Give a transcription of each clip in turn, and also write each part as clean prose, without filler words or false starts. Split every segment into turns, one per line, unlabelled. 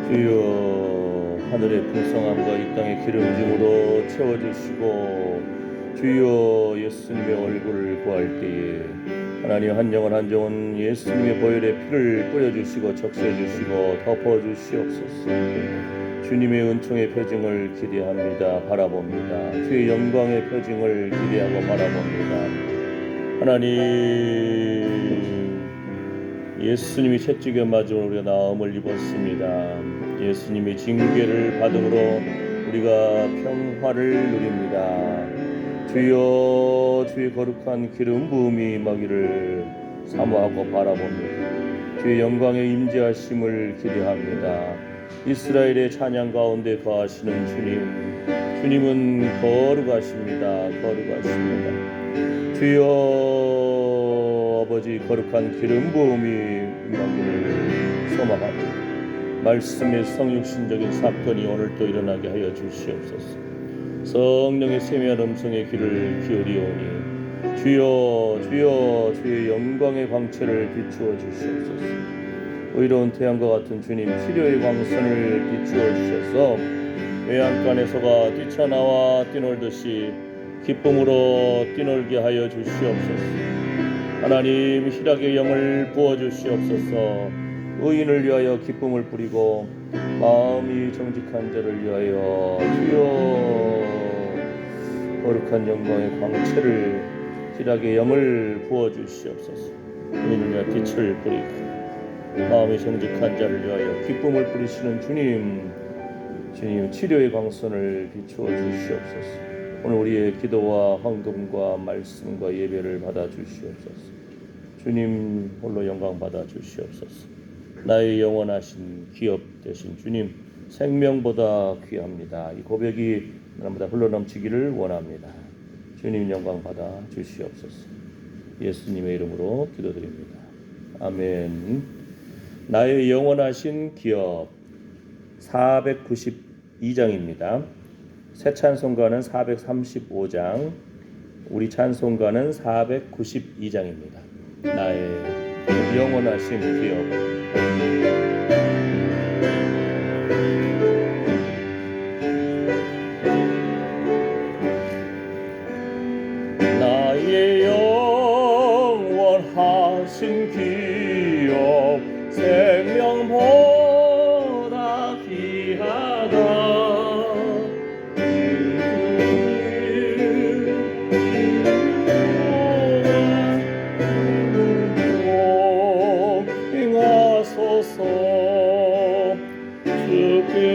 주여, 하늘의 풍성함과 이 땅의 기름짐으로 채워주시고, 주여, 예수님의 얼굴을 구할 때에 하나님 한 영혼 한 영혼 예수님의 보혈의 피를 뿌려주시고 적셔주시고 덮어주시옵소서. 주님의 은총의 표징을 기대합니다. 바라봅니다. 주의 영광의 표징을 기대하고 바라봅니다. 하나님, 예수님이 채찍에 맞음으로 우리가 나음을 입었습니다. 예수님이 징계를 받음으로 우리가 평화를 누립니다. 주여, 주의 거룩한 기름 부음이 임하기를 사모하고 바라봅니다. 주의 영광의 임재하심을 기대합니다. 이스라엘의 찬양 가운데 거하시는 주님, 주님은 거룩하십니다. 거룩하십니다. 주여, 아버지 거룩한 기름 부음이 임하기를 소망합니다. 말씀의 성육신적인 사건이 오늘 또 일어나게 하여 주시옵소서. 성령의 세미한 음성의 귀를 기울이오니 주여, 주여, 주의 영광의 광채를 비추어 주시옵소서. 의로운 태양과 같은 주님, 치료의 광선을 비추어 주셔서 외양간에서가 뛰쳐나와 뛰놀듯이 기쁨으로 뛰놀게 하여 주시옵소서. 하나님, 희락의 영을 부어 주시옵소서. 의인을 위하여 기쁨을 뿌리고 마음이 정직한 자를 위하여 주여, 거룩한 영광의 광채를, 희락의 영을 부어 주시옵소서. 의인을 위하여 빛을 뿌리고 마음이 정직한 자를 위하여 기쁨을 뿌리시는 주님, 주님 치료의 광선을 비추어 주시옵소서. 오늘 우리의 기도와 헌금과 말씀과 예배를 받아 주시옵소서. 주님 홀로 영광 받아 주시옵소서. 나의 영원하신 기업 되신 주님, 생명보다 귀합니다. 이 고백이 날마다 흘러넘치기를 원합니다. 주님 영광 받아 주시옵소서. 예수님의 이름으로 기도드립니다. 아멘. 나의 영원하신 기업 492장입니다. 새 찬송가는 435장, 우리 찬송가는 492장입니다. 나의 영원하신 기업. 나의 영원하신 기업, 생명보다 귀하다.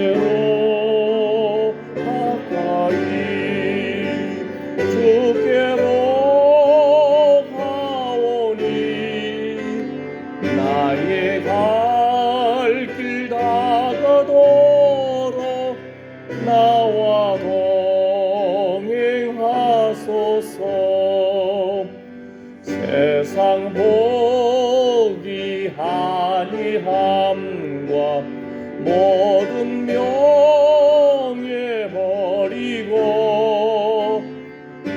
주께로 가까이, 주께로 가오니 나의 갈 길 다가도록 나와 동행하소서. 세상 보기 아니함과 모든 명예 버리고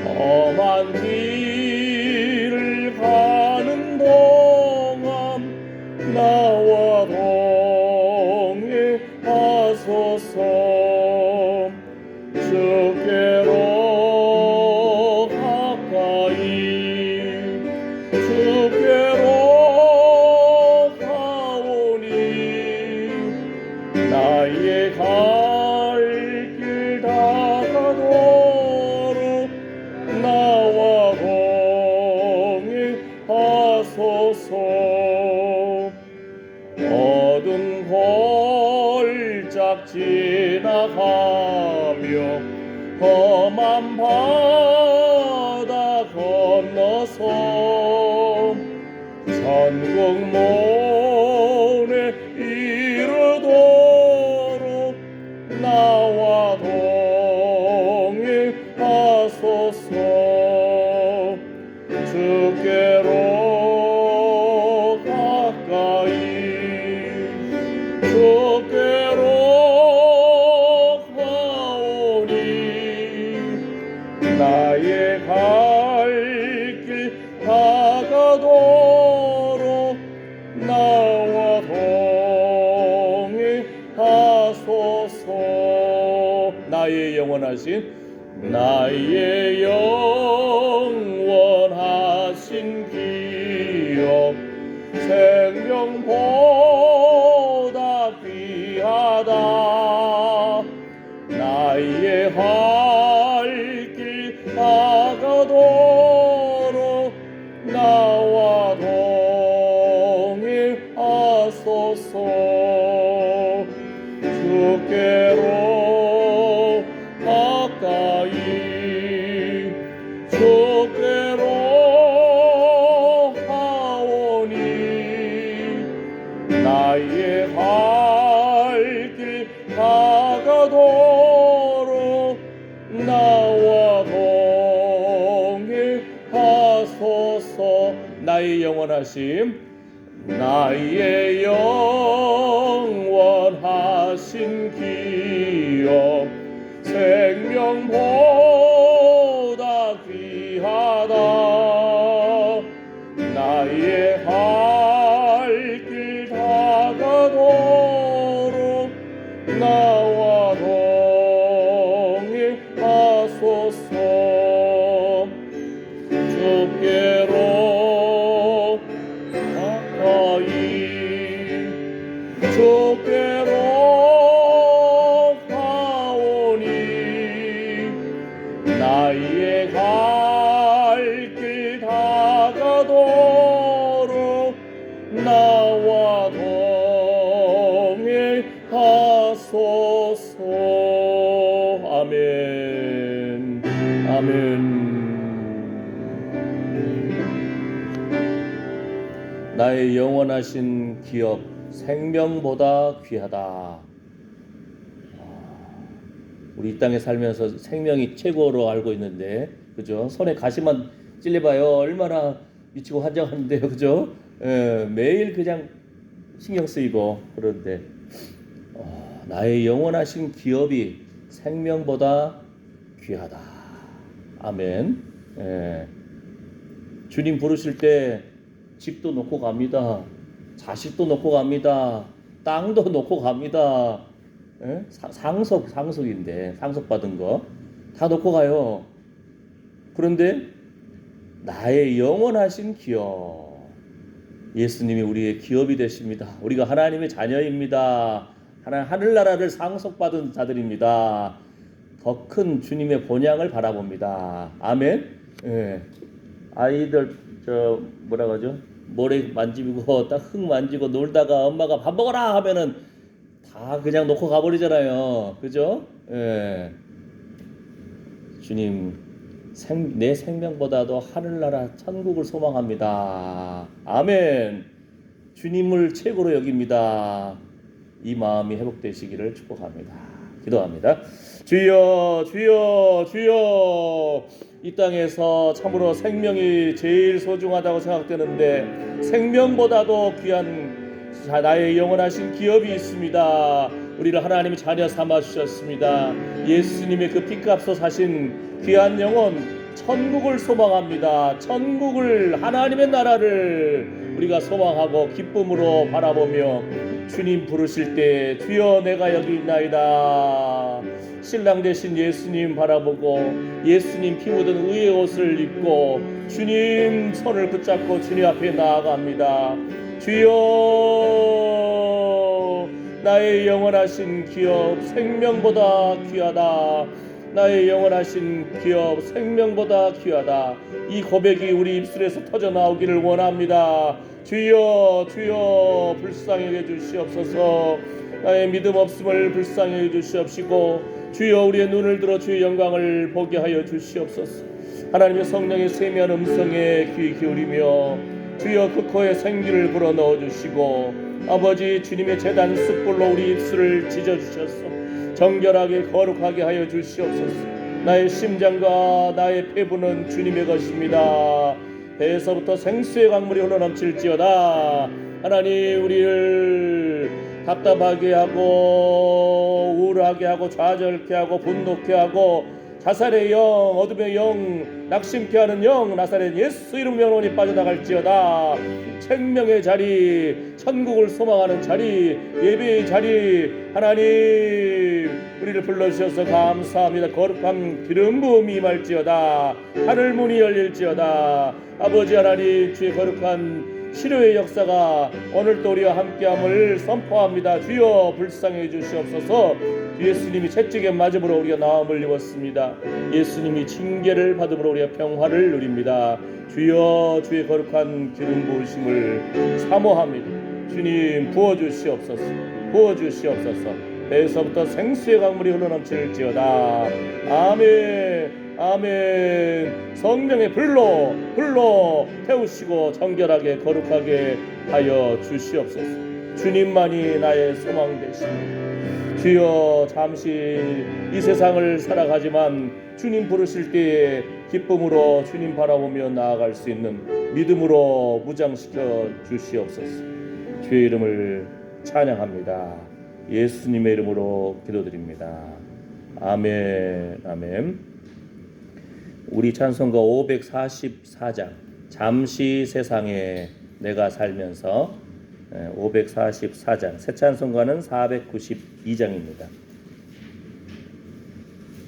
험한 길을 가는 동안 나와 동행하소서. 주께로 가까이, 주께로 가오니 나의 갈 길 다가도록 나와 동행하소서. 어두운 골짝 지나가며 험한 바다 건너서 천국문에 이르도록 나와 동행하소서. 주께로 가까이, 주께로 가오니 나의 갈 길 다가도록 나와 동행하소서. 하소서. 나의 영원하신 기업 생명보다 귀하다. 나의 할 길 다가도록 나와 동행하소서. 주께로 가까이 주께로 하오니 나의 할 길 다가도록 나와 동행하소서. 나의 영원하신 기업 생명보다 귀하다. 나의 할 길 다가도록 나와 동행하소서. 주께로 가까이 주께로 가오니 나의 갈 길 다가도록 나와 동행하소서. 아멘. 아멘. 나의 영원하신 기업 생명보다 귀하다. 우리 이 땅에 살면서 생명이 최고로 알고 있는데, 그죠? 손에 가시만 찔려봐요. 얼마나 미치고 환장하는데요, 그죠? 매일 그냥 신경 쓰이고 그런데 나의 영원하신 기업이 생명보다 귀하다. 아멘. 주님 부르실 때 집도 놓고 갑니다. 자식도 놓고 갑니다. 땅도 놓고 갑니다. 상속인데 상속받은 거 다 놓고 가요. 그런데 나의 영원하신 기업, 예수님이 우리의 기업이 되십니다. 우리가 하나님의 자녀입니다. 하늘나라를 상속받은 자들입니다. 더 큰 주님의 본향을 바라봅니다. 아멘. 아이들 뭐라 그러죠? 모래 만지고 딱 흙 만지고 놀다가 엄마가 밥 먹어라 하면은 다 그냥 놓고 가버리잖아요. 그죠? 주님, 내 생명보다도 하늘나라 천국을 소망합니다. 아멘. 주님을 최고로 여깁니다. 이 마음이 회복되시기를 축복합니다. 기도합니다. 주여, 주여, 주여. 이 땅에서 참으로 생명이 제일 소중하다고 생각되는데 생명보다도 귀한 나의 영원하신 기업이 있습니다. 우리를 하나님의 자녀 삼아 주셨습니다. 예수님의 그 피값으로 사신 귀한 영혼 천국을 소망합니다. 천국을, 하나님의 나라를 우리가 소망하고 기쁨으로 바라보며 주님 부르실 때 주여 내가 여기 있나이다. 신랑 되신 예수님 바라보고 예수님 피 묻은 의의 옷을 입고 주님 손을 붙잡고 주님 앞에 나아갑니다. 주여, 나의 영원하신 기업 생명보다 귀하다. 나의 영원하신 기업 생명보다 귀하다. 이 고백이 우리 입술에서 터져나오기를 원합니다. 주여, 주여, 불쌍히 여겨 주시옵소서. 나의 믿음 없음을 불쌍히 여겨 주시옵시고 주여, 우리의 눈을 들어 주의 영광을 보게 하여 주시옵소서. 하나님의 성령의 세미한 음성에 귀 기울이며 주여 그 코에 생기를 불어넣어 주시고 아버지 주님의 제단 숯불로 우리 입술을 찢어주셔서 정결하게 거룩하게 하여 주시옵소서. 나의 심장과 나의 폐부는 주님의 것입니다. 배에서부터 생수의 강물이 흘러넘칠지어다. 하나님, 우리를 답답하게 하고 우울하게 하고 좌절케 하고 분노케 하고 자살의 영, 어둠의 영, 낙심케 하는 영, 나사렛 예수 이름 영혼이 빠져나갈지어다. 생명의 자리, 천국을 소망하는 자리, 예배의 자리, 하나님 우리를 불러주셔서 감사합니다. 거룩한 기름 부음이 임할지어다. 하늘 문이 열릴지어다. 아버지 하나님, 주의 거룩한 치료의 역사가 오늘도 우리와 함께함을 선포합니다. 주여 불쌍해 주시옵소서. 예수님이 채찍에 맞음으로 우리가 나음을 입었습니다. 예수님이 징계를 받음으로 우리가 평화를 누립니다. 주여 주의 거룩한 기름 부으심을 사모합니다. 주님 부어주시옵소서. 부어주시옵소서. 배에서부터 생수의 강물이 흘러넘칠지어다. 아멘. 아멘. 성령의 불로 태우시고 정결하게 거룩하게 하여 주시옵소서. 주님만이 나의 소망 되십니다. 주여, 잠시 이 세상을 살아가지만 주님 부르실 때에 기쁨으로 주님 바라보며 나아갈 수 있는 믿음으로 무장시켜 주시옵소서. 주의 이름을 찬양합니다. 예수님의 이름으로 기도드립니다. 아멘. 아멘. 우리 찬송가 544장 잠시 세상에 내가 살면서 544장, 새 찬송가는 492장입니다.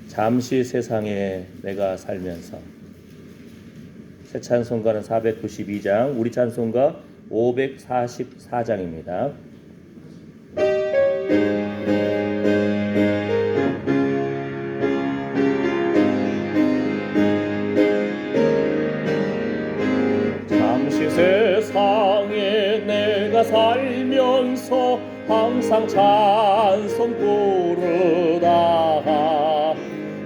잠시 세상에 내가 살면서, 새 찬송가는 492장, 우리 찬송가 544장입니다. 잠시 세상에 내가 살면서 항상 찬송 부르다가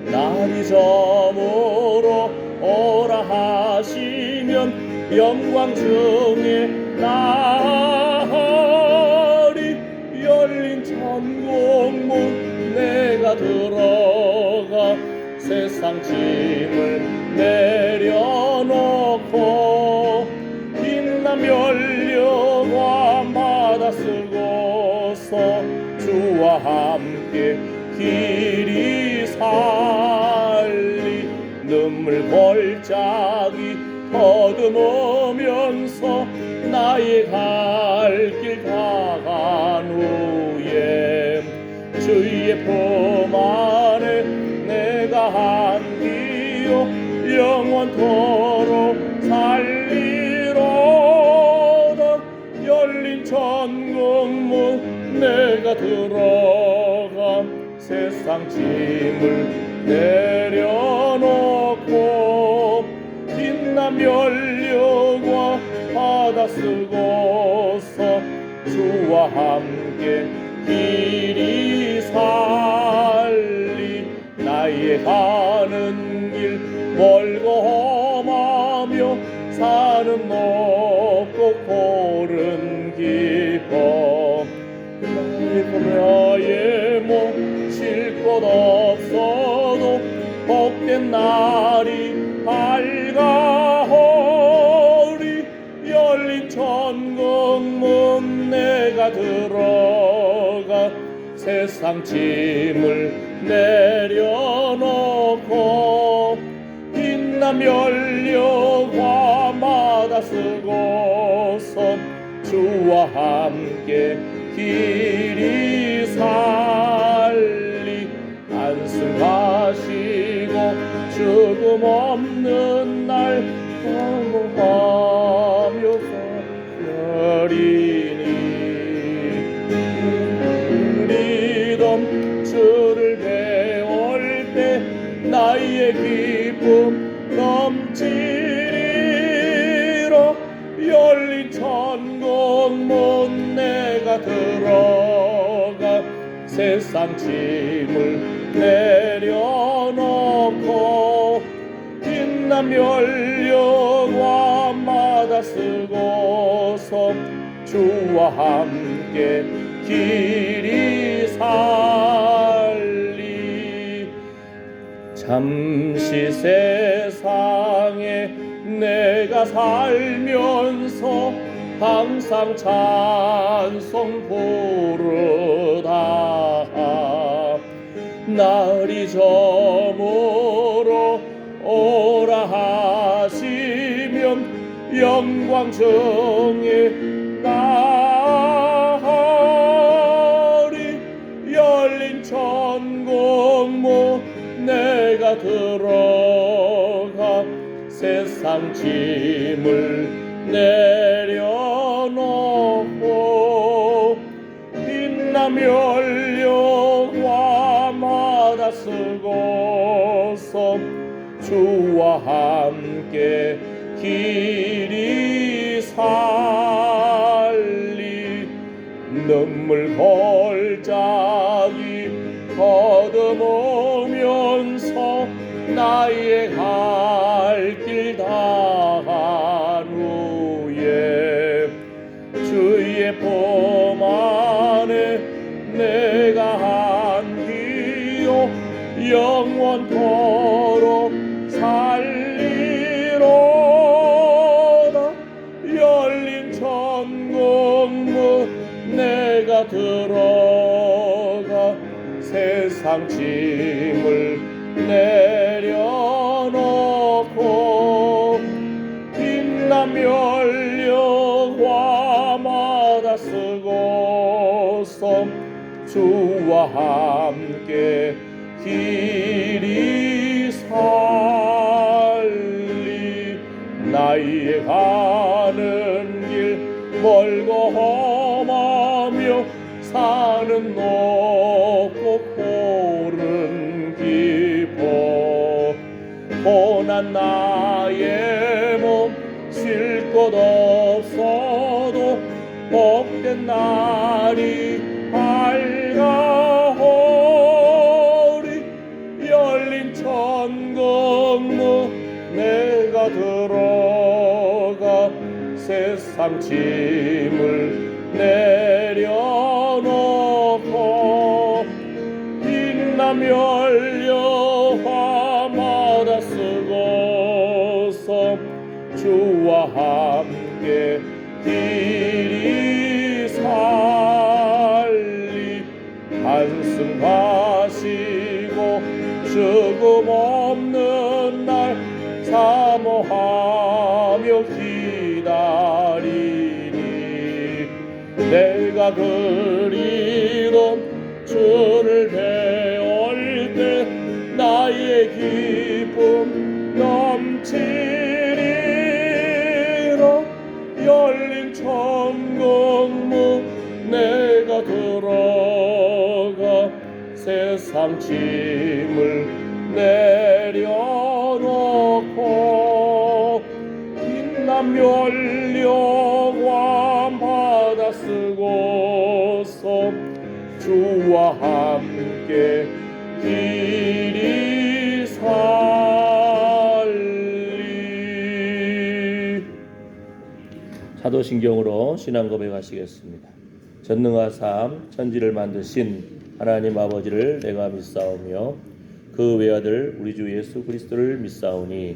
날이 저물어 오라 하시면 영광 중에 나리 열린 천국문 내가 들어가 세상 짐을 내려놓고 빛난 면류관 받아 쓰고서 주와 함께 길이 살리 눈물 골짜기 더듬으면서 나의 갈 길 다간 후에 주의 품 안에 내가 안기요 영원토록 살리로다. 열린 천국문 내가 들어가 세상 짐을 내려놓고 빛난 면류관 받아 쓰고서 주와 함께 길이 살리 나의 가는 길 멀고 험하며 산은 높고 골은 깊어 나의 몸 쉴 곳 없어도 복된 날이 밝아오리. 열린 천국문 내가 들어가 세상 짐을 내려놓고 빛난 면류관 받아 쓰고서 주와 함께 길이 살리 안승하시고 죽음 없는 날 사모하며 살리니 우리던 주를 배울 때 나의 기쁨 넘치리라. 열린 천국문 내가 들어가 세상 짐을 내려놓고 빛난 면류관 받아 쓰고서 주와 함께 길이 살리. 잠시 세상에 내가 살면서 항상 찬송 부르다 날이 저물 왕정에 나으리 열린 천국문 내가 들어가 세상 짐을 내려놓고 빛나며 열려화마다 쓰고서 주와 함께 길이 살리 눈물 골짜기 거듭으면서 나의 갈 길 다한 후에 주의 품 안에 내가 안기요 영원토록 살리로다. 열린 천국문 내가 들어가 세상 짐을 내려놓고 빛나며 열려화마다 쓰고서 주와 함께 길이 살리 나의 가는 길 멀고 험하며 산은 높고 골은 깊어 고난 나의 몸 쉴 곳 없어도 복된 날이 밝아오리. 열린 천국문 내가 들어가 세상 짐을 내려놓고 빛나며 열려화마다 쓰고서 주와 함께 길이 살리 한숨 가시고 죽음 없는 날 사모하며 기다리니 내가 그리던 주를 배울 때 나의 기쁨 넘치리라. 열린 천국문 내가 들어가 세상 짐을 내려놓고 빛나며 열려와 바다 쓰고서 주와 함께 길이 살리. 사도신경으로 신앙 고백하시겠습니다. 전능하삼 천지를 만드신 하나님 아버지를 내가 믿사오며 그 외아들 우리 주 예수 그리스도를 믿사오니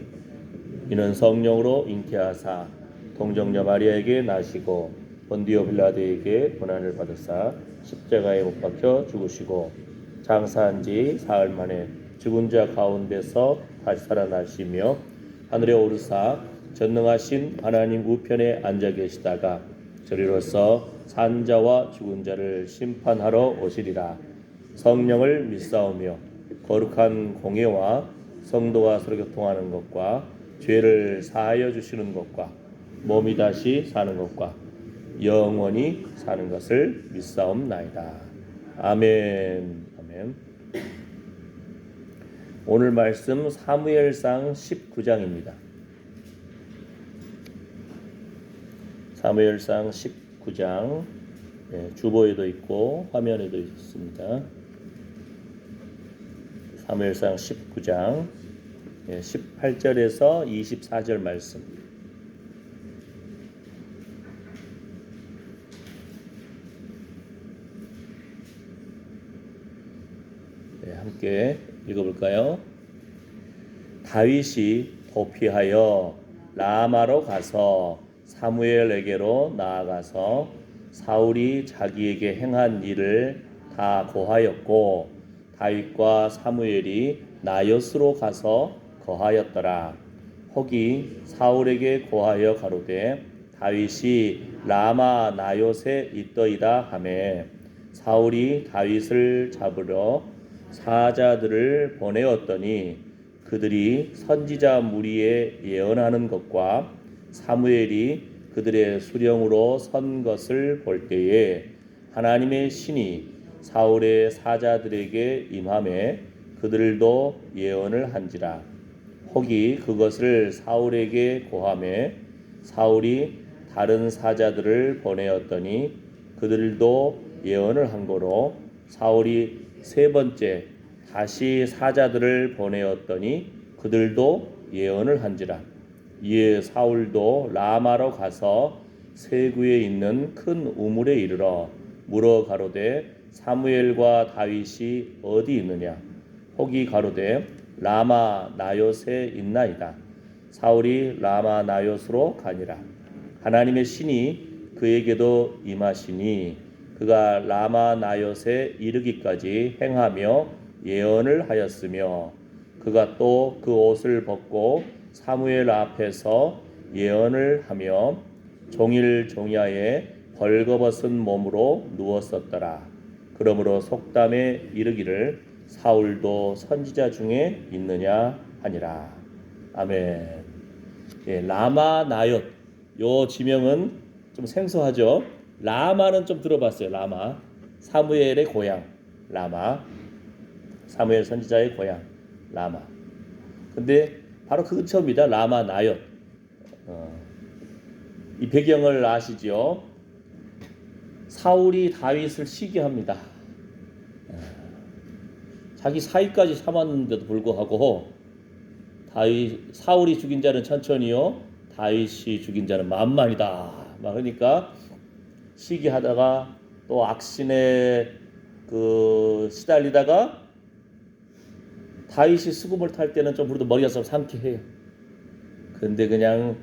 이는 성령으로 잉태하사 동정녀 마리아에게 나시고 본디오 빌라도에게 고난을 받으사 십자가에 못 박혀 죽으시고 장사한 지 사흘 만에 죽은 자 가운데서 다시 살아나시며 하늘에 오르사 전능하신 하나님 우편에 앉아 계시다가 저리로서 산 자와 죽은 자를 심판하러 오시리라. 성령을 믿사오며 거룩한 공예와 성도와 서로 교통하는 것과 죄를 사하여 주시는 것과 몸이 다시 사는 것과 영원히 사는 것을 믿사옵나이다. 아멘. 아멘. 오늘 말씀 사무엘상 19장입니다. 사무엘상 19장 주보에도 있고 화면에도 있습니다. 사무엘상 19장 18절에서 24절 말씀. 함께 읽어볼까요? 다윗이 도피하여 라마로 가서 사무엘에게로 나아가서 사울이 자기에게 행한 일을 다 고하였고 다윗과 사무엘이 나요스로 가서 거하였더라. 혹이 사울에게 고하여 가로되 다윗이 라마 나요세 있더이다 하매 사울이 다윗을 잡으러 사자들을 보내었더니 그들이 선지자 무리에 예언하는 것과 사무엘이 그들의 수령으로 선 것을 볼 때에 하나님의 신이 사울의 사자들에게 임하매 그들도 예언을 한지라. 혹이 그것을 사울에게 고하매 사울이 다른 사자들을 보내었더니 그들도 예언을 한 거로 사울이 세 번째 다시 사자들을 보내었더니 그들도 예언을 한지라. 이에 사울도 라마로 가서 세구에 있는 큰 우물에 이르러 물어 가로되 사무엘과 다윗이 어디 있느냐. 혹이 가로되 라마 나요세 있나이다. 사울이 라마 나요스로 가니라. 하나님의 신이 그에게도 임하시니 그가 라마 나요세 이르기까지 행하며 예언을 하였으며 그가 또 그 옷을 벗고 사무엘 앞에서 예언을 하며 종일 종야에 벌거벗은 몸으로 누웠었더라. 그러므로 속담에 이르기를 사울도 선지자 중에 있느냐 하니라. 아멘. 예, 라마 나얏 요 지명은 좀 생소하죠. 라마는 좀 들어봤어요. 라마 사무엘의 고향 라마, 사무엘 선지자의 고향 라마. 근데 바로 그 근처입니다. 라마 나얏. 이 배경을 아시죠? 사울이 다윗을 시기합니다. 자기 사위까지 삼았는데도 불구하고 사울이 죽인 자는 천천히요 다윗이 죽인 자는 만만이다. 막 그러니까 시기하다가 또 악신에 시달리다가 다윗이 수금을 탈 때는 좀 그래도 머리가 좀 상쾌해요. 근데 그냥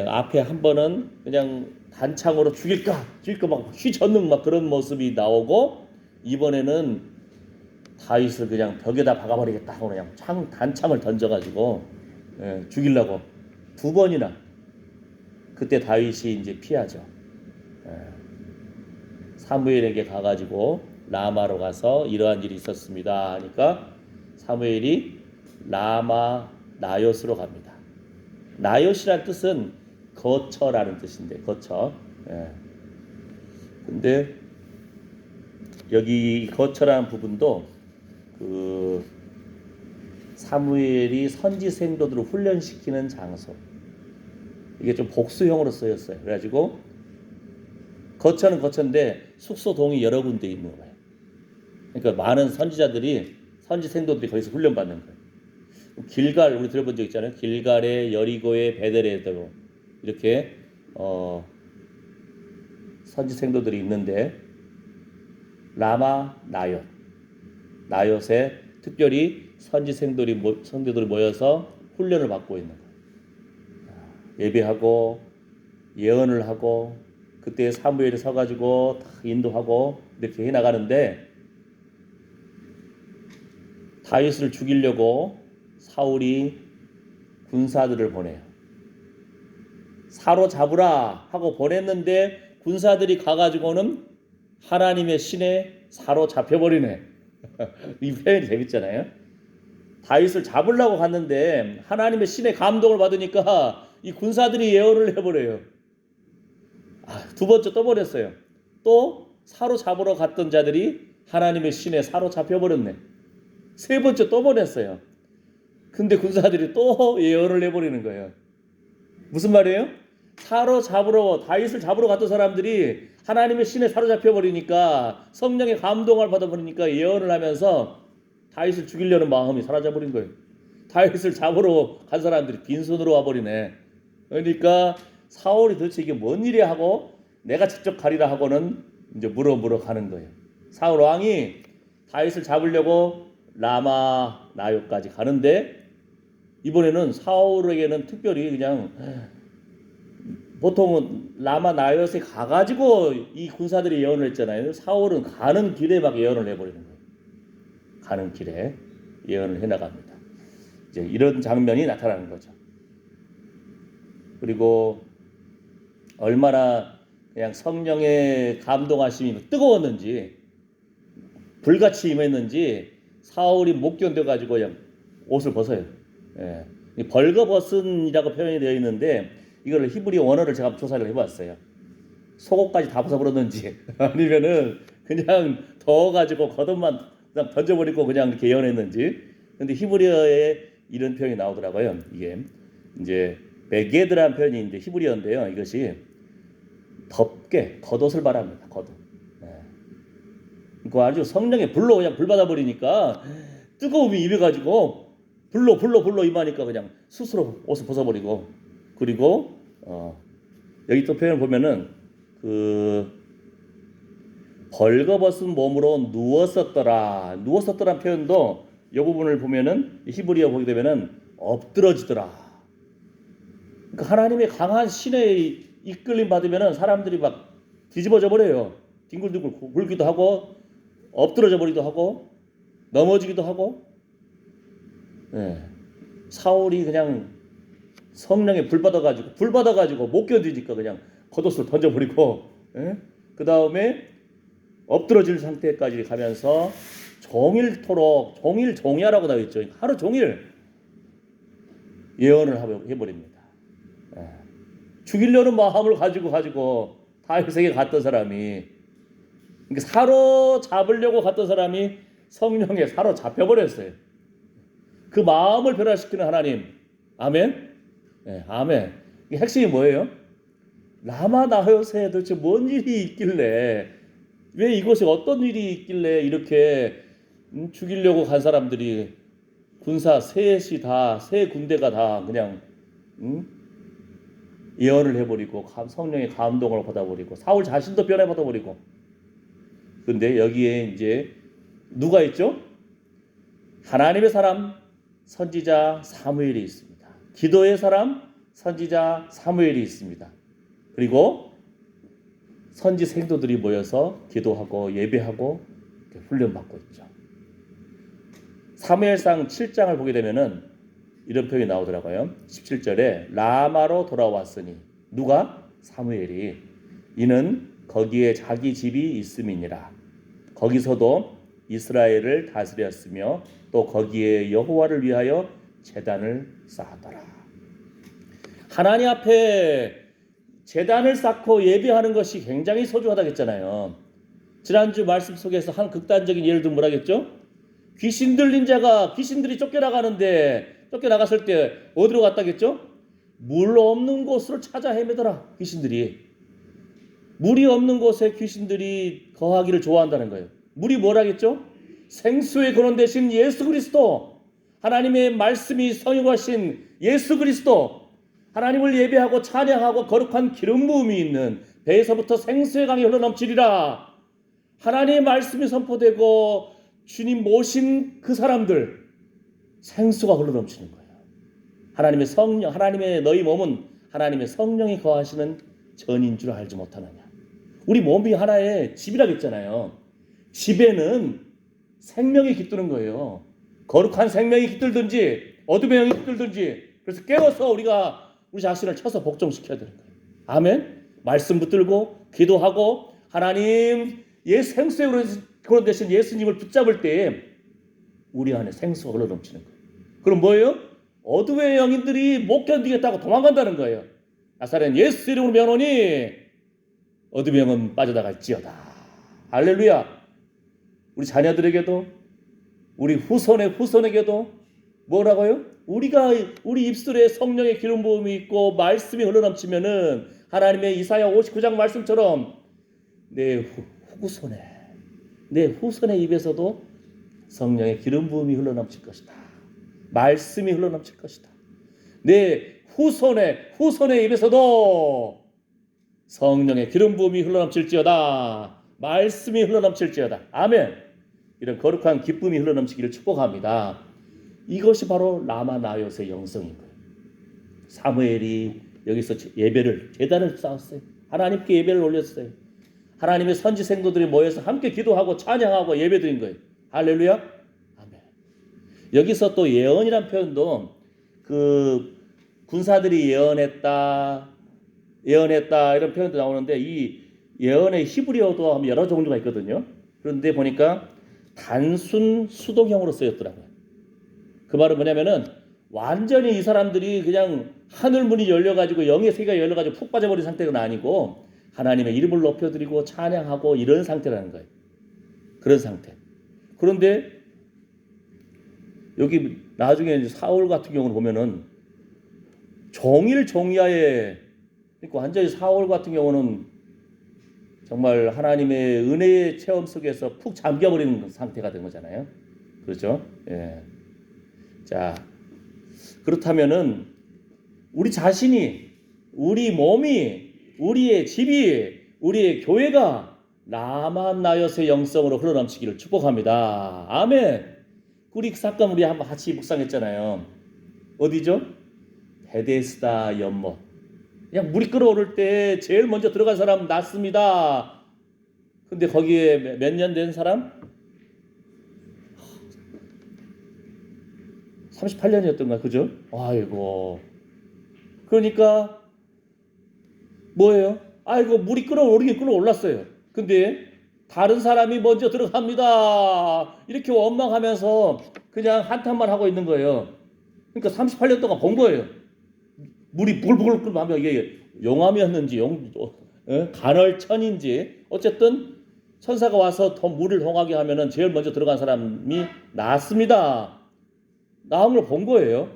앞에 한 번은 그냥 단창으로 죽일까 막 휘젓는 막 그런 모습이 나오고 이번에는 다윗을 그냥 벽에다 박아버리겠다 하고 그냥 단창을 던져가지고 죽이려고 두 번이나. 그때 다윗이 이제 피하죠. 사무엘에게 가가지고 라마로 가서 이러한 일이 있었습니다 하니까 사무엘이 라마 나얏으로 갑니다. 나얏이란 뜻은 거처라는 뜻인데 거처. 근데 여기 거처라는 부분도 사무엘이 선지 생도들을 훈련시키는 장소. 이게 좀 복수형으로 쓰였어요. 그래가지고 거처는 거처인데 숙소동이 여러 군데 있는 거예요. 그러니까 많은 선지자들이 선지 생도들이 거기서 훈련받는 거예요. 길갈 우리 들어본 적 있잖아요. 길갈에 여리고에 베델에도 이렇게 선지 생도들이 있는데 라마 나얏에 특별히 선지 생도들이 모여서 훈련을 받고 있는 거예요. 예배하고 예언을 하고 그때 사무엘이 서가지고 다 인도하고 이렇게 해나가는데 다윗을 죽이려고 사울이 군사들을 보내요. 사로잡으라 하고 보냈는데 군사들이 가가지고는 하나님의 신에 사로잡혀버리네. 이 표현이 재밌잖아요. 다윗을 잡으려고 갔는데 하나님의 신의 감동을 받으니까 이 군사들이 예언을 해버려요. 두 번째 또 버렸어요. 또 사로잡으러 갔던 자들이 하나님의 신에 사로잡혀버렸네. 세 번째 또 보냈어요. 근데 군사들이 또 예언을 해버리는 거예요. 무슨 말이에요? 다윗을 잡으러 갔던 사람들이 하나님의 신에 사로잡혀버리니까 성령의 감동을 받아버리니까 예언을 하면서 다윗을 죽이려는 마음이 사라져버린 거예요. 다윗을 잡으러 간 사람들이 빈손으로 와버리네. 그러니까 사울이 도대체 이게 뭔 일이야 하고 내가 직접 가리라 하고는 이제 물어 가는 거예요. 사울 왕이 다윗을 잡으려고 라마 나얏까지 가는데 이번에는 사울에게는 특별히 그냥 보통은 라마 나얏에 가가지고 이 군사들이 예언을 했잖아요. 사울은 가는 길에 막 예언을 해버리는 거예요. 가는 길에 예언을 해나갑니다. 이제 이런 장면이 나타나는 거죠. 그리고 얼마나 그냥 성령의 감동하심이 뜨거웠는지 불같이 임했는지 사울이 못 견뎌가지고 그냥 옷을 벗어요. 예. 이 벌거벗은이라고 표현이 되어 있는데 이걸 히브리 원어를 제가 조사를 해봤어요. 속옷까지 다 벗어버렸는지 아니면은 그냥 더워가지고 겉옷만 그냥 던져버리고 그냥 이렇게 예언했는지. 근데 히브리어에 이런 표현이 나오더라고요. 이게 이제 베게드라는 표현이 있는데 히브리어인데요. 이것이 덥게 겉옷을 말합니다. 겉옷. 그 아주 성령의 불로 그냥 불 받아버리니까 뜨거움이 임해가지고 불로 임하니까 그냥 스스로 옷을 벗어버리고. 그리고 여기 또 표현을 보면은 그 벌거벗은 몸으로 누웠었더란 표현도 이 부분을 보면은 히브리어 보게 되면은 엎드러지더라. 그러니까 하나님의 강한 신의 이끌림 받으면은 사람들이 막 뒤집어져 버려요. 뒹굴뒹굴 굴기도 하고 엎드러져 버리기도 하고 넘어지기도 하고. 예. 사울이 그냥 성령에 불 받아가지고 못 견디니까 그냥 겉옷을 던져버리고, 예? 그 다음에 엎드러질 상태까지 가면서 종일하라고 나와 있죠. 하루 종일 예언을 해버립니다. 예. 죽이려는 마음을 가지고 다윗에게 갔던 사람이, 그러니까 사로잡으려고 갔던 사람이 성령에 사로잡혀버렸어요. 그 마음을 변화시키는 하나님. 아멘. 네, 아멘. 핵심이 뭐예요? 라마 나요새에 도대체 뭔 일이 있길래, 왜 이곳에 어떤 일이 있길래 이렇게 죽이려고 간 사람들이 세 군대가 다 그냥 예언을 해버리고 성령의 감동을 받아버리고 사울 자신도 변화받아버리고. 근데 여기에 이제 누가 있죠? 하나님의 사람 선지자 사무엘이 있습니다. 기도의 사람 선지자 사무엘이 있습니다. 그리고 선지 생도들이 모여서 기도하고 예배하고 훈련받고 있죠. 사무엘상 7장을 보게 되면은 이런 표현이 나오더라고요. 17절에 라마로 돌아왔으니, 누가? 사무엘이. 이는 거기에 자기 집이 있음이니라. 거기서도 이스라엘을 다스렸으며 또 거기에 여호와를 위하여 제단을 쌓았더라. 하나님 앞에 제단을 쌓고 예배하는 것이 굉장히 소중하다겠잖아요. 지난주 말씀 속에서 한 극단적인 예를 들면 뭐라겠죠? 귀신 들린 자가, 귀신들이 쫓겨나갔을 때 어디로 갔다겠죠? 물 없는 곳으로 찾아 헤매더라. 귀신들이. 물이 없는 곳에 귀신들이 거하기를 좋아한다는 거예요. 물이 뭐라겠죠? 생수의 근원 되신 예수 그리스도, 하나님의 말씀이 성육하신 예수 그리스도, 하나님을 예배하고 찬양하고 거룩한 기름 부음이 있는 배에서부터 생수의 강이 흘러넘치리라. 하나님의 말씀이 선포되고 주님 모신 그 사람들, 생수가 흘러넘치는 거예요. 하나님의 성령, 하나님의 너희 몸은 하나님의 성령이 거하시는 전인 줄 알지 못하느냐. 우리 몸이 하나의 집이라겠잖아요. 집에는 생명이 깃드는 거예요. 거룩한 생명이 깃들든지 어둠의 영이 깃들든지. 그래서 깨워서 우리가 우리 자신을 쳐서 복종시켜야 되는 거예요. 아멘. 말씀 붙들고 기도하고 하나님 생수의 그런 대신 예수님을 붙잡을 때 우리 안에 생수가 흘러넘치는 거예요. 그럼 뭐예요? 어둠의 영인들이 못 견디겠다고 도망간다는 거예요. 나사렛 예수 이름으로 명하노니 어둠의 영은 빠져나갈지어다. 할렐루야. 우리 자녀들에게도 우리 후손에게도 뭐라고요? 우리 입술에 성령의 기름 부음이 있고 말씀이 흘러넘치면은 하나님의 이사야 59장 말씀처럼 내 후손의 입에서도 성령의 기름 부음이 흘러넘칠 것이다. 말씀이 흘러넘칠 것이다. 내 후손의 입에서도 성령의 기름 부음이 흘러넘칠지어다. 말씀이 흘러넘칠지어다. 아멘. 이런 거룩한 기쁨이 흘러넘치기를 축복합니다. 이것이 바로 라마 나요스의 영성인 거예요. 사무엘이 여기서 제단을 쌓았어요. 하나님께 예배를 올렸어요. 하나님의 선지 생도들이 모여서 함께 기도하고 찬양하고 예배드린 거예요. 할렐루야. 아멘. 여기서 또 예언이란 표현도 그 군사들이 예언했다 이런 표현도 나오는데 이 예언의 히브리어도 하면 여러 종류가 있거든요. 그런데 보니까 단순 수동형으로 쓰였더라고요. 그 말은 뭐냐면은 완전히 이 사람들이 그냥 하늘 문이 열려가지고 영의 세계가 열려가지고 푹 빠져버린 상태가 아니고 하나님의 이름을 높여드리고 찬양하고 이런 상태라는 거예요. 그런 상태. 그런데 여기 나중에 이제 사울 같은 경우는 보면은 종일종이하에, 그러니까 완전히 사울 같은 경우는 정말 하나님의 은혜의 체험 속에서 푹 잠겨버리는 상태가 된 거잖아요. 그렇죠? 예. 자, 그렇다면은 우리 자신이, 우리 몸이, 우리의 집이, 우리의 교회가 나만 나여서의 영성으로 흘러넘치기를 축복합니다. 아멘. 우리 사건 우리 한번 같이 묵상했잖아요. 어디죠? 베데스다 연못. 그냥 물이 끓어오를 때 제일 먼저 들어간 사람 낫습니다. 근데 거기에 몇 년 된 사람? 38년이었던가, 그죠? 아이고. 그러니까 뭐예요? 아이고, 물이 끓어오르긴 끓어올랐어요. 근데 다른 사람이 먼저 들어갑니다. 이렇게 원망하면서 그냥 한탄만 하고 있는 거예요. 그러니까 38년 동안 본 거예요. 물이 부글부글 끓으면 이게 용암이었는지 간헐천인지 어쨌든 천사가 와서 더 물을 동하게 하면은 제일 먼저 들어간 사람이 나았습니다. 나온 걸 본 거예요.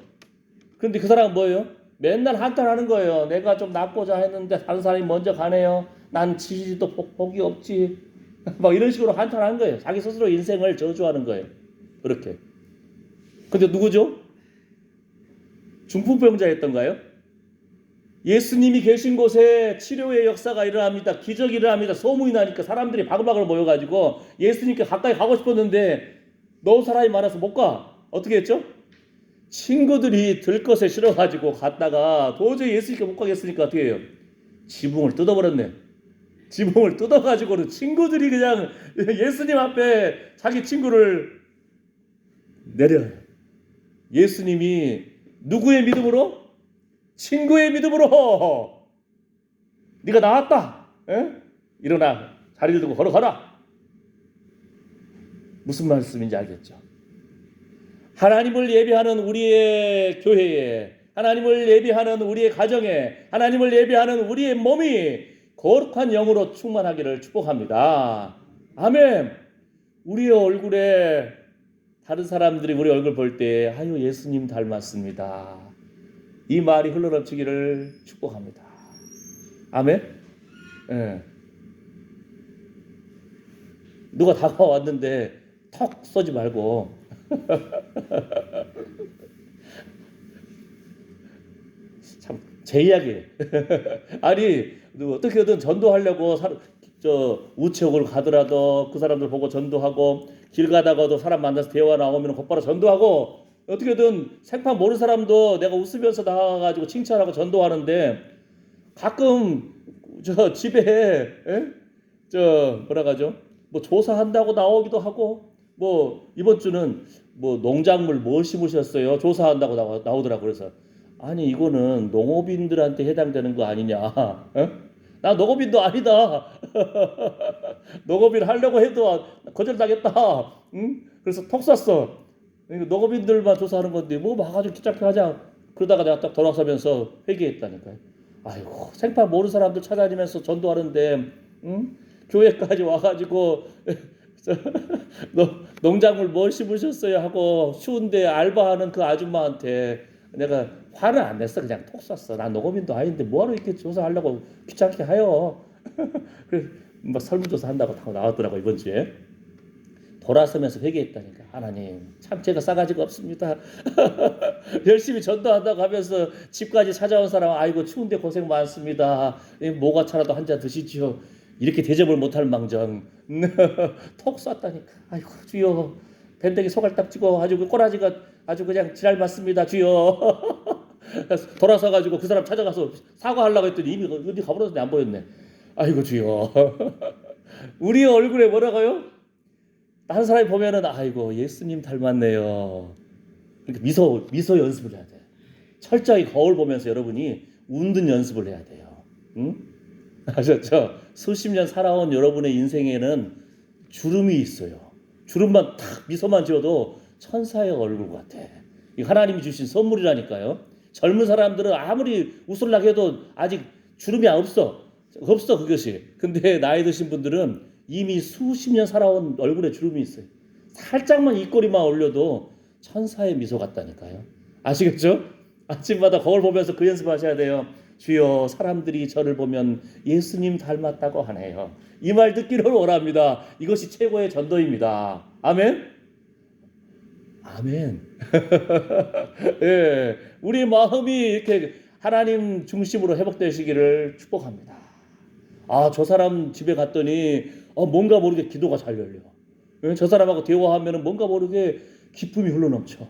그런데 그 사람은 뭐예요? 맨날 한탄하는 거예요. 내가 좀 낫고자 했는데 다른 사람이 먼저 가네요. 난 지지도 복이 없지. 막 이런 식으로 한탄하는 거예요. 자기 스스로 인생을 저주하는 거예요. 그렇게. 근데 누구죠? 중풍병자였던가요? 예수님이 계신 곳에 치료의 역사가 일어납니다. 기적이 일어납니다. 소문이 나니까 사람들이 바글바글 모여가지고 예수님께 가까이 가고 싶었는데 너무 사람이 많아서 못 가. 어떻게 했죠? 친구들이 들것에 실어가지고 갔다가 도저히 예수님께 못 가겠으니까 어떻게 해요? 지붕을 뜯어버렸네. 지붕을 뜯어가지고는 친구들이 그냥 예수님 앞에 자기 친구를 내려요. 예수님이 누구의 믿음으로? 친구의 믿음으로 네가 나왔다. 에? 일어나 자리를 두고 걸어가라. 무슨 말씀인지 알겠죠? 하나님을 예배하는 우리의 교회에, 하나님을 예배하는 우리의 가정에, 하나님을 예배하는 우리의 몸이 거룩한 영으로 충만하기를 축복합니다. 아멘. 우리의 얼굴에 다른 사람들이 우리 얼굴 볼 때 아유 예수님 닮았습니다. 이 말이 흘러넘치기를 축복합니다. 아멘. 예. 누가 다가왔는데 턱 쏘지 말고 참 제 이야기. 아니 어떻게든 전도하려고 우체국을 가더라도 그 사람들 보고 전도하고 길 가다가도 사람 만나서 대화 나오면 곧바로 전도하고 어떻게든 생판 모르는 사람도 내가 웃으면서 나가가지고 칭찬하고 전도하는데 가끔 저 집에 뭐라 하죠? 뭐 조사한다고 나오기도 하고 뭐 이번 주는 뭐 농작물 뭘 심으셨어요? 조사한다고 나오더라고. 그래서 아니 이거는 농업인들한테 해당되는 거 아니냐? 나 농업인도 아니다. 농업인 하려고 해도 거절당했다. 응? 그래서 톡 쐈어. 농업인들만 조사하는 건데 뭐 와가지고 귀찮게 하자. 그러다가 내가 딱 돌아서면서 회개했다니까요. 아이고 생판 모르는 사람들 찾아다니면서 전도하는데 응? 교회까지 와가지고 농작물 뭘 심으셨어요 하고 추운데 알바하는 그 아줌마한테 내가 화를 안 냈어. 그냥 톡 쐈어. 난 농업인도 아닌데 뭐하러 이렇게 조사하려고 귀찮게 하여. 그래서 막 설문조사 한다고 다 나왔더라고 이번 주에. 돌아서면서 회개했다니까. 하나님 참 제가 싸가지가 없습니다. 열심히 전도한다고 하면서 집까지 찾아온 사람 아이고 추운데 고생 많습니다. 모과차라도 한 잔 드시지요. 이렇게 대접을 못할 망정 톡 쐈다니까. 아이고 주여 밴댕이 소갈딱 찍어 아주 그 꼬라지가 아주 그냥 지랄 맞습니다 주여. 돌아서 가지고 그 사람 찾아가서 사과하려고 했더니 이미 어디 가버려서 안 보였네. 아이고 주여. 우리 얼굴에 뭐라고요? 다른 사람이 보면은 아이고 예수님 닮았네요. 그러니까 미소 연습을 해야 돼. 철저히 거울 보면서 여러분이 웃는 연습을 해야 돼요. 응? 아셨죠? 수십 년 살아온 여러분의 인생에는 주름이 있어요. 주름만 탁 미소만 지어도 천사의 얼굴 같아. 이 하나님이 주신 선물이라니까요. 젊은 사람들은 아무리 웃으려고 해도 아직 주름이 없어 그것이. 근데 나이 드신 분들은 이미 수십 년 살아온 얼굴에 주름이 있어요. 살짝만 입꼬리만 올려도 천사의 미소 같다니까요. 아시겠죠? 아침마다 거울 보면서 그 연습하셔야 돼요. 주여, 사람들이 저를 보면 예수님 닮았다고 하네요. 이 말 듣기를 원합니다. 이것이 최고의 전도입니다. 아멘. 아멘. 예, 우리 마음이 이렇게 하나님 중심으로 회복되시기를 축복합니다. 아, 저 사람 집에 갔더니 뭔가 모르게 기도가 잘 열려. 예, 저 사람하고 대화하면 뭔가 모르게 기쁨이 흘러넘쳐.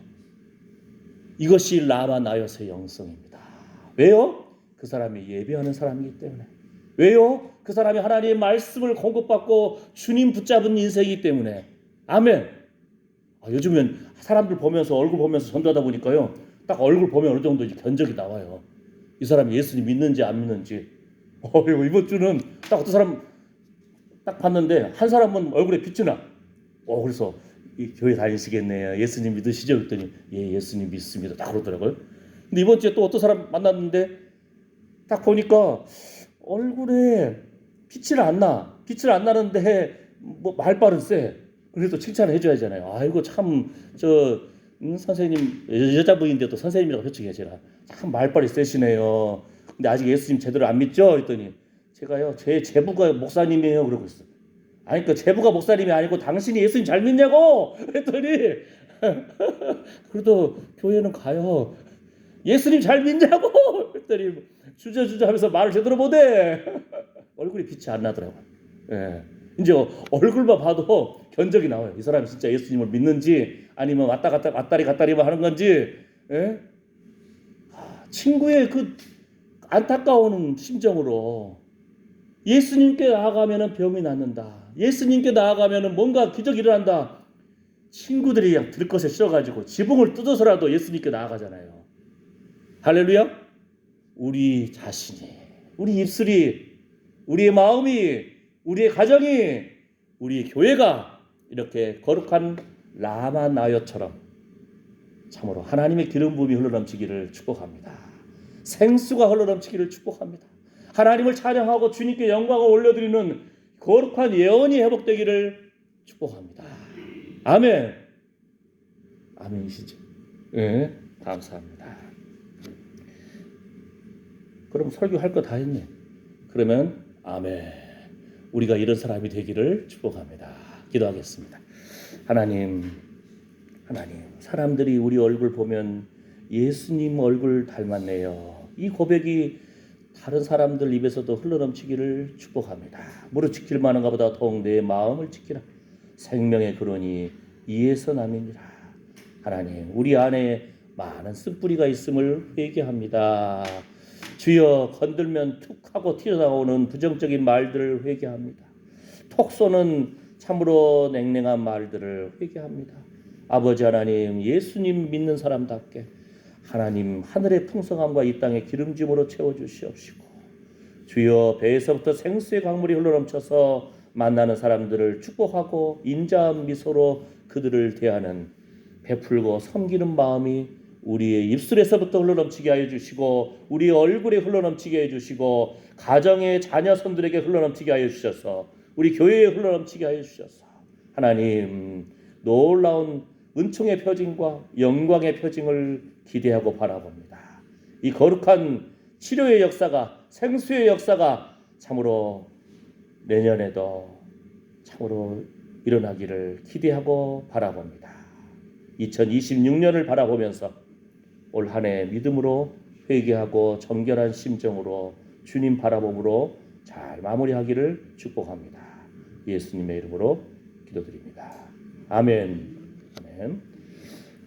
이것이 라마 나요스의 영성입니다. 왜요? 그 사람이 예배하는 사람이기 때문에. 왜요? 그 사람이 하나님의 말씀을 공급받고 주님 붙잡은 인생이기 때문에. 아멘. 요즘은 사람들 보면서 얼굴 보면서 전도하다 보니까요, 딱 얼굴 보면 어느 정도 이제 견적이 나와요. 이 사람이 예수님 믿는지 안 믿는지. 이번 주는 딱 어떤 사람 딱 봤는데 한 사람은 얼굴에 빛이 나. 그래서 이 교회 다니시겠네요. 예수님 믿으시죠? 그랬더니 예, 예수님 믿습니다. 딱 그러더라고요. 근데 이번 주에 또 어떤 사람 만났는데 딱 보니까 얼굴에 빛이 안 나. 빛이 안 나는데 뭐 말발은 세. 그래도 칭찬을 해줘야 하잖아요. 아이고 참 선생님 여자분인데 또 선생님이라고 표치해요. 제가 참 말발이 세시네요. 근데 아직 예수님 제대로 안 믿죠? 그랬더니 제가요, 제 제부가 목사님이에요. 그러고 있어. 아니 그 제부가 목사님이 아니고 당신이 예수님 잘 믿냐고 그랬더니 그래도 교회는 가요. 예수님 잘 믿냐고 그랬더니 주저주저 하면서 말을 제대로 못해. 얼굴이 빛이 안 나더라고요. 예. 이제 얼굴만 봐도 견적이 나와요. 이 사람이 진짜 예수님을 믿는지 아니면 왔다리만 하는 건지. 예? 친구의 그 안타까운 심정으로 예수님께 나아가면 병이 낫는다. 예수님께 나아가면 뭔가 기적이 일어난다. 친구들이 그냥 들것에 싫어가지고 지붕을 뜯어서라도 예수님께 나아가잖아요. 할렐루야. 우리 자신이, 우리 입술이, 우리의 마음이, 우리의 가정이, 우리의 교회가 이렇게 거룩한 라마 나요처럼 참으로 하나님의 기름 부음이 흘러넘치기를 축복합니다. 생수가 흘러넘치기를 축복합니다. 하나님을 찬양하고 주님께 영광을 올려드리는 거룩한 예언이 회복되기를 축복합니다. 아멘. 아멘이시죠? 네, 감사합니다. 그럼 설교할 거 다 했네. 그러면 아멘. 우리가 이런 사람이 되기를 축복합니다. 기도하겠습니다. 하나님, 사람들이 우리 얼굴 보면 예수님 얼굴 닮았네요. 이 고백이 다른 사람들 입에서도 흘러넘치기를 축복합니다. 무릇 지킬 만한 것보다 더욱 내 마음을 지키라. 생명의 근원이 이에서 남이니라. 하나님, 우리 안에 많은 쓴뿌리가 있음을 회개합니다. 주여, 건들면 툭 하고 튀어나오는 부정적인 말들을 회개합니다. 톡 쏘는 참으로 냉랭한 말들을 회개합니다. 아버지 하나님, 예수님 믿는 사람답게 하나님 하늘의 풍성함과 이 땅의 기름짐으로 채워주시옵시고, 주여, 배에서부터 생수의 강물이 흘러넘쳐서 만나는 사람들을 축복하고 인자한 미소로 그들을 대하는 베풀고 섬기는 마음이 우리의 입술에서부터 흘러넘치게 하여 주시고, 우리의 얼굴에 흘러넘치게 해 주시고, 가정의 자녀손들에게 흘러넘치게 하여 주셔서, 우리 교회에 흘러넘치게 하여 주셔서, 하나님 놀라운 은총의 표징과 영광의 표징을 기대하고 바라봅니다. 이 거룩한 치료의 역사가, 생수의 역사가 참으로 내년에도 참으로 일어나기를 기대하고 바라봅니다. 2026년을 바라보면서 올 한 해 믿음으로 회개하고 정결한 심정으로 주님 바라봄으로 잘 마무리하기를 축복합니다. 예수님의 이름으로 기도드립니다. 아멘. 아멘.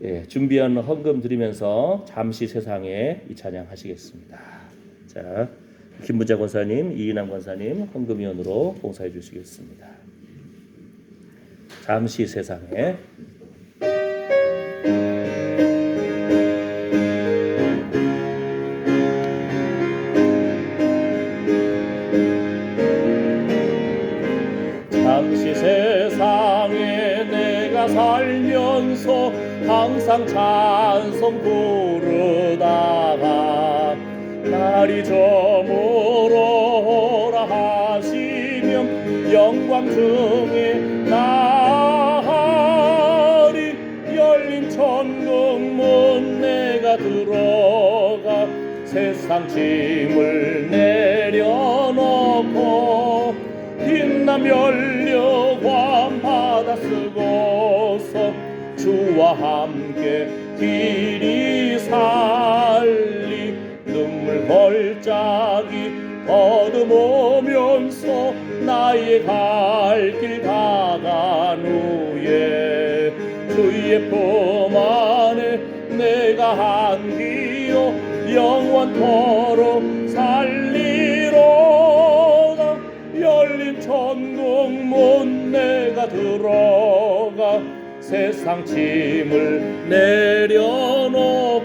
예, 준비한 헌금 드리면서 잠시 세상에 이 찬양 하시겠습니다. 자, 김문자 권사님, 이인남 권사님 헌금위원으로 봉사해 주시겠습니다. 잠시 세상에 살면서 항상 찬송 부르다가 날이 저물어라 하시면 영광 중에 나리 열린 천국문 내가 들어가 세상 짐을 내려놓고 빛나 면류관 받아 쓰고서 주와 함께 길이 살리 눈물 걸작이 거듭오면서 나의 갈 길 다간 후에 주의 품 안에 내가 안기어 영원토록 살리로다 열린 천국문 내가 들어가 세상 짐을 내려놓고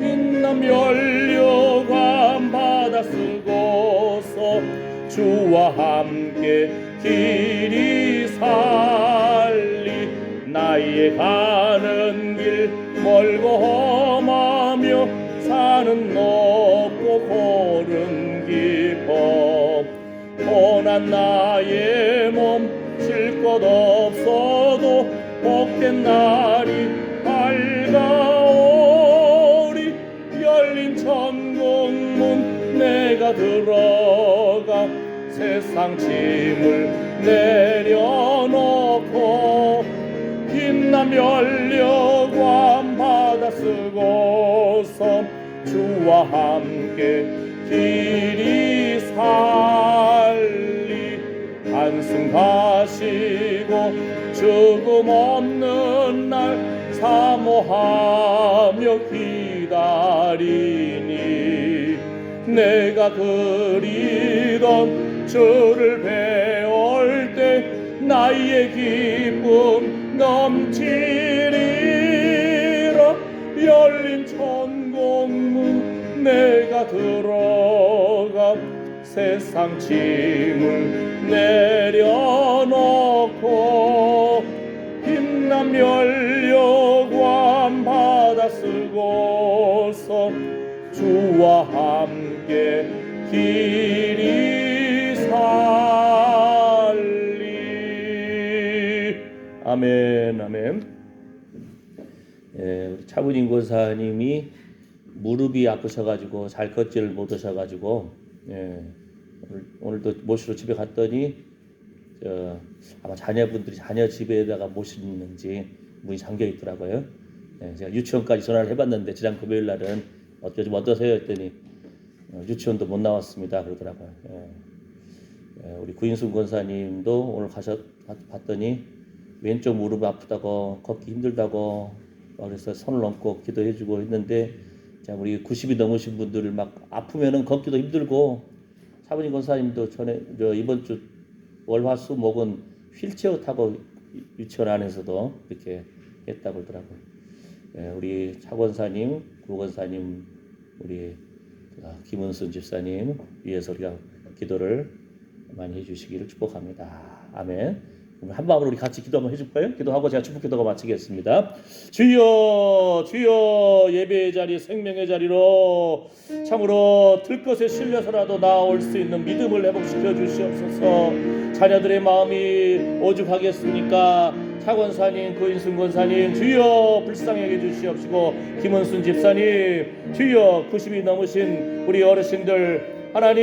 빛난 면류관 받아 쓰고서 주와 함께 길이 살리 나의 가는 길 멀고 험하며 산은 높고 골은 깊어 고난 나의 몸 쉴 것 없어도 복된 날이 밝아오리 열린 천국문 내가 들어가 세상 짐을 내려놓고 빛난 면류관 받아 쓰고서 주와 함께 길이 살리 한숨 가시고 죽음 없는 날 사모하며 기다리니 내가 그리던 주를 배울 때 나의 기쁨 넘치리라 열린 천국문 내가 들어가 세상 짐을 내려놓고 빛난 면류관 받아 쓰고서 주와 함께 길이 살리. 아멘. 아멘. 우리 차분인 권사님이 무릎이 아프셔가지고 잘 걷지를 못하셔가지고 오늘도 모시러 집에 갔더니 아마 자녀 집에다가 모시는지 문이 잠겨 있더라고요. 제가 유치원까지 전화를 해봤는데 지난 금요일 날은 좀 어떠세요 했더니 유치원도 못 나왔습니다 그러더라고요. 우리 구인순 권사님도 오늘 봤더니 왼쪽 무릎이 아프다고 걷기 힘들다고 그래서 손을 얹고 기도해주고 했는데 우리 90이 넘으신 분들을 막 아프면은 걷기도 힘들고 차분인 권사님도 이번 주 월화수목은 휠체어 타고 유치원 안에서도 이렇게 했다고 그러더라고요. 우리 차 권사님, 구 권사님, 우리 김은순 집사님 위해서 우리가 기도를 많이 해주시기를 축복합니다. 아멘. 한 마음으로 우리 같이 기도 한번 해줄까요? 기도하고 제가 축복 기도가 마치겠습니다. 주여, 주여, 예배의 자리, 생명의 자리로 참으로 들것에 실려서라도 나올 수 있는 믿음을 회복시켜 주시옵소서. 자녀들의 마음이 오죽하겠습니까? 차권사님, 구인순 권사님, 주여 불쌍하게 주시옵시고, 김은순 집사님, 주여 90이 넘으신 우리 어르신들 하나님,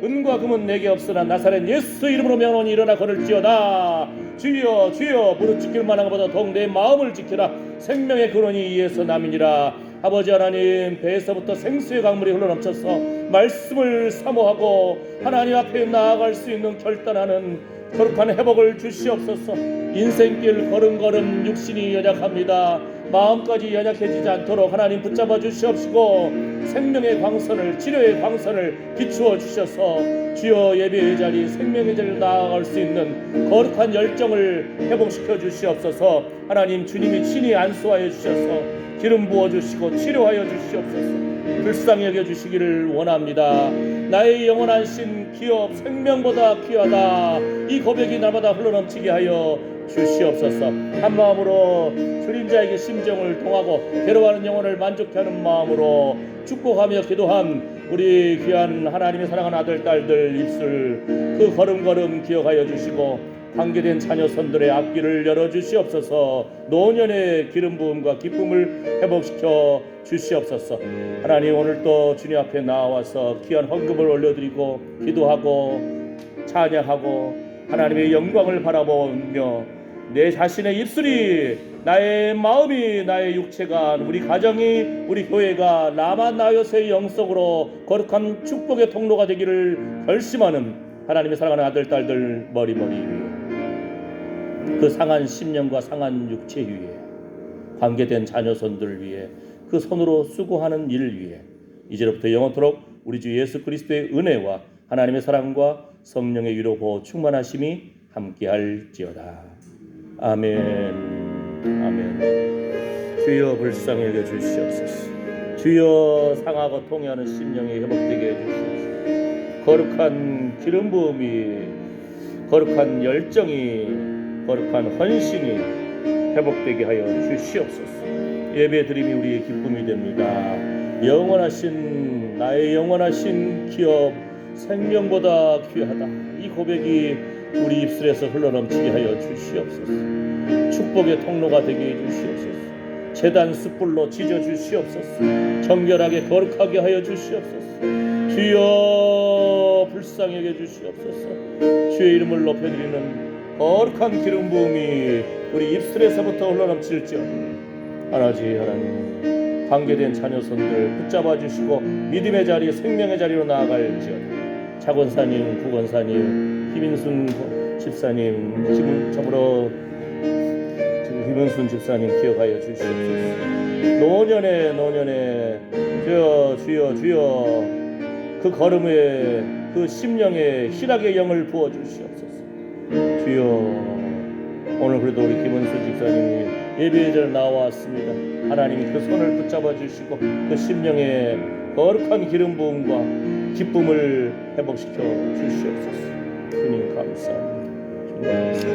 은과 금은 내게 없으나 나사렛 예수 이름으로 명하노니 일어나 걸을지어다. 주여, 주여, 무릎 지킬 만한 것보다 더욱 내 마음을 지키라. 생명의 근원이 이에서 남이니라. 아버지 하나님, 배에서부터 생수의 강물이 흘러넘쳐서 말씀을 사모하고 하나님 앞에 나아갈 수 있는 결단하는 거룩한 회복을 주시옵소서. 인생길 걸음걸음 육신이 연약합니다. 마음까지 연약해지지 않도록 하나님 붙잡아 주시옵시고, 생명의 광선을, 치료의 광선을 비추어 주셔서 주여 예배의 자리, 생명의 자리로 나아갈 수 있는 거룩한 열정을 회복시켜 주시옵소서. 하나님, 주님이 친히 안수하여 주셔서 기름 부어 주시고 치료하여 주시옵소서. 불쌍히 여겨 주시기를 원합니다. 나의 영원한 신 기업 생명보다 귀하다. 이 고백이 날마다 흘러넘치게 하여 주시옵소서. 한 마음으로 줄인 자에게 심정을 통하고 괴로워하는 영혼을 만족케 하는 마음으로 축복하며 기도한 우리 귀한 하나님의 사랑하는 아들 딸들 입술 그 걸음걸음 기억하여 주시고 관계된 자녀 손들의 앞길을 열어주시옵소서. 노년의 기름 부음과 기쁨을 회복시켜 주시옵소서. 하나님, 오늘 또 주님 앞에 나와서 귀한 헌금을 올려드리고 기도하고 찬양하고 하나님의 영광을 바라보며 내 자신의 입술이, 나의 마음이, 나의 육체가, 우리 가정이, 우리 교회가 나만 나여서의 영성으로 거룩한 축복의 통로가 되기를 결심하는 하나님의 사랑하는 아들 딸들 머리 위에, 그 상한 심령과 상한 육체 위에, 관계된 자녀손들 위에, 그 손으로 수고하는 일 위에 이제로부터 영원토록 우리 주 예수 그리스도의 은혜와 하나님의 사랑과 성령의 위로 보호 충만하심이 함께할지어다. 아멘. 아멘. 주여 불쌍히 여겨 주시옵소서. 주여 상하고 통해하는 심령이 회복되게 해주시옵소서. 거룩한 기름 부음이, 거룩한 열정이, 거룩한 헌신이 회복되게 하여 주시옵소서. 예배 드림이 우리의 기쁨이 됩니다. 영원하신, 나의 영원하신 기업 생명보다 귀하다, 이 고백이 우리 입술에서 흘러넘치게 하여 주시옵소서. 축복의 통로가 되게 해 주시옵소서. 제단 숯불로 지져 주시옵소서. 정결하게 거룩하게 하여 주시옵소서. 주여 불쌍히 여겨 주시옵소서. 주의 이름을 높여드리는 거룩한 기름 부음이 우리 입술에서부터 흘러넘칠지어다. 하나님, 관계된 자녀손들 붙잡아 주시고 믿음의 자리, 생명의 자리로 나아갈지어다. 차권사님, 구권사님, 김인순 집사님, 김은순 집사님 기억하여 주시옵소서. 노년에 주여 그 걸음에, 그 심령에 희락의 영을 부어 주시옵소서. 주여, 오늘 그래도 우리 김은순 집사님이 예배의 자리에 나왔습니다. 하나님이 그 손을 붙잡아 주시고 그 심령에 거룩한 기름 부음과 기쁨을 회복시켜 주시옵소서. 주님 감사합니다. 주님 감사합니다.